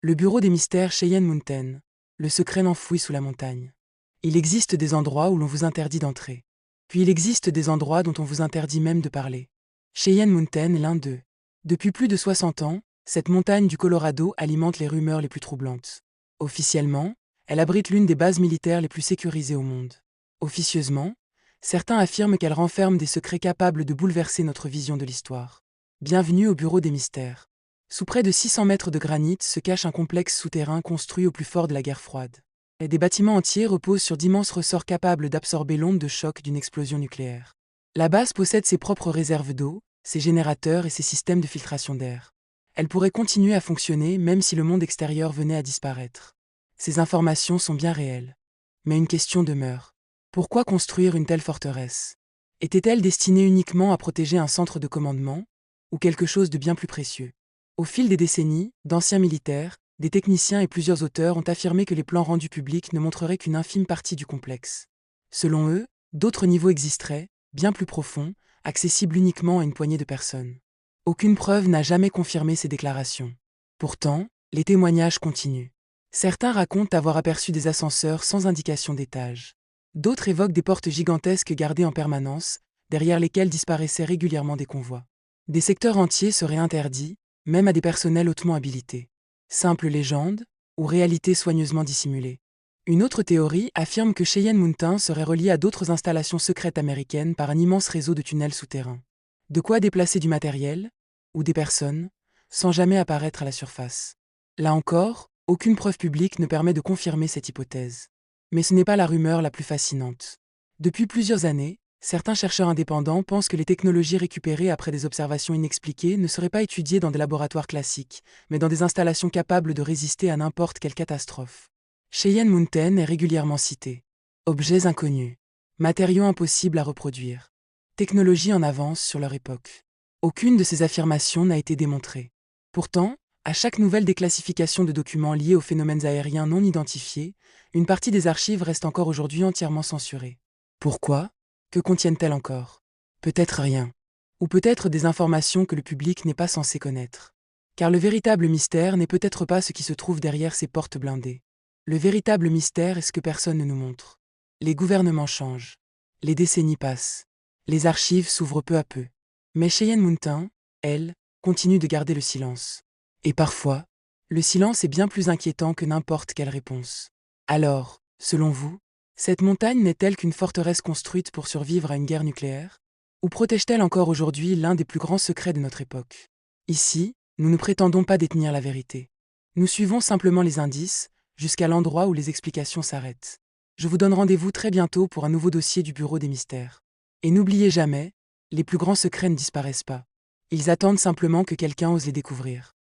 Le bureau des mystères Cheyenne Mountain, le secret enfoui sous la montagne. Il existe des endroits où l'on vous interdit d'entrer. Puis il existe des endroits dont on vous interdit même de parler. Cheyenne Mountain est l'un d'eux. Depuis plus de 60 ans, cette montagne du Colorado alimente les rumeurs les plus troublantes. Officiellement, elle abrite l'une des bases militaires les plus sécurisées au monde. Officieusement, certains affirment qu'elle renferme des secrets capables de bouleverser notre vision de l'histoire. Bienvenue au bureau des mystères. Sous près de 600 mètres de granit se cache un complexe souterrain construit au plus fort de la guerre froide. Et des bâtiments entiers reposent sur d'immenses ressorts capables d'absorber l'onde de choc d'une explosion nucléaire. La base possède ses propres réserves d'eau, ses générateurs et ses systèmes de filtration d'air. Elle pourrait continuer à fonctionner même si le monde extérieur venait à disparaître. Ces informations sont bien réelles. Mais une question demeure. Pourquoi construire une telle forteresse? Était-elle destinée uniquement à protéger un centre de commandement, ou quelque chose de bien plus précieux? Au fil des décennies, d'anciens militaires, des techniciens et plusieurs auteurs ont affirmé que les plans rendus publics ne montreraient qu'une infime partie du complexe. Selon eux, d'autres niveaux existeraient, bien plus profonds, accessibles uniquement à une poignée de personnes. Aucune preuve n'a jamais confirmé ces déclarations. Pourtant, les témoignages continuent. Certains racontent avoir aperçu des ascenseurs sans indication d'étage. D'autres évoquent des portes gigantesques gardées en permanence, derrière lesquelles disparaissaient régulièrement des convois. Des secteurs entiers seraient interdits, même à des personnels hautement habilités. Simple légende, ou réalité soigneusement dissimulée. Une autre théorie affirme que Cheyenne Mountain serait relié à d'autres installations secrètes américaines par un immense réseau de tunnels souterrains. De quoi déplacer du matériel, ou des personnes, sans jamais apparaître à la surface. Là encore, aucune preuve publique ne permet de confirmer cette hypothèse. Mais ce n'est pas la rumeur la plus fascinante. Depuis plusieurs années, certains chercheurs indépendants pensent que les technologies récupérées après des observations inexpliquées ne seraient pas étudiées dans des laboratoires classiques, mais dans des installations capables de résister à n'importe quelle catastrophe. Cheyenne Mountain est régulièrement citée. Objets inconnus. Matériaux impossibles à reproduire. Technologies en avance sur leur époque. Aucune de ces affirmations n'a été démontrée. Pourtant, à chaque nouvelle déclassification de documents liés aux phénomènes aériens non identifiés, une partie des archives reste encore aujourd'hui entièrement censurée. Pourquoi? Que contiennent-elles encore? Peut-être rien. Ou peut-être des informations que le public n'est pas censé connaître. Car le véritable mystère n'est peut-être pas ce qui se trouve derrière ces portes blindées. Le véritable mystère est ce que personne ne nous montre. Les gouvernements changent. Les décennies passent. Les archives s'ouvrent peu à peu. Mais Cheyenne Mountain, elle, continue de garder le silence. Et parfois, le silence est bien plus inquiétant que n'importe quelle réponse. Alors, selon vous, cette montagne n'est-elle qu'une forteresse construite pour survivre à une guerre nucléaire? Ou protège-t-elle encore aujourd'hui l'un des plus grands secrets de notre époque? Ici, nous ne prétendons pas détenir la vérité. Nous suivons simplement les indices, jusqu'à l'endroit où les explications s'arrêtent. Je vous donne rendez-vous très bientôt pour un nouveau dossier du Bureau des Mystères. Et n'oubliez jamais, les plus grands secrets ne disparaissent pas. Ils attendent simplement que quelqu'un ose les découvrir.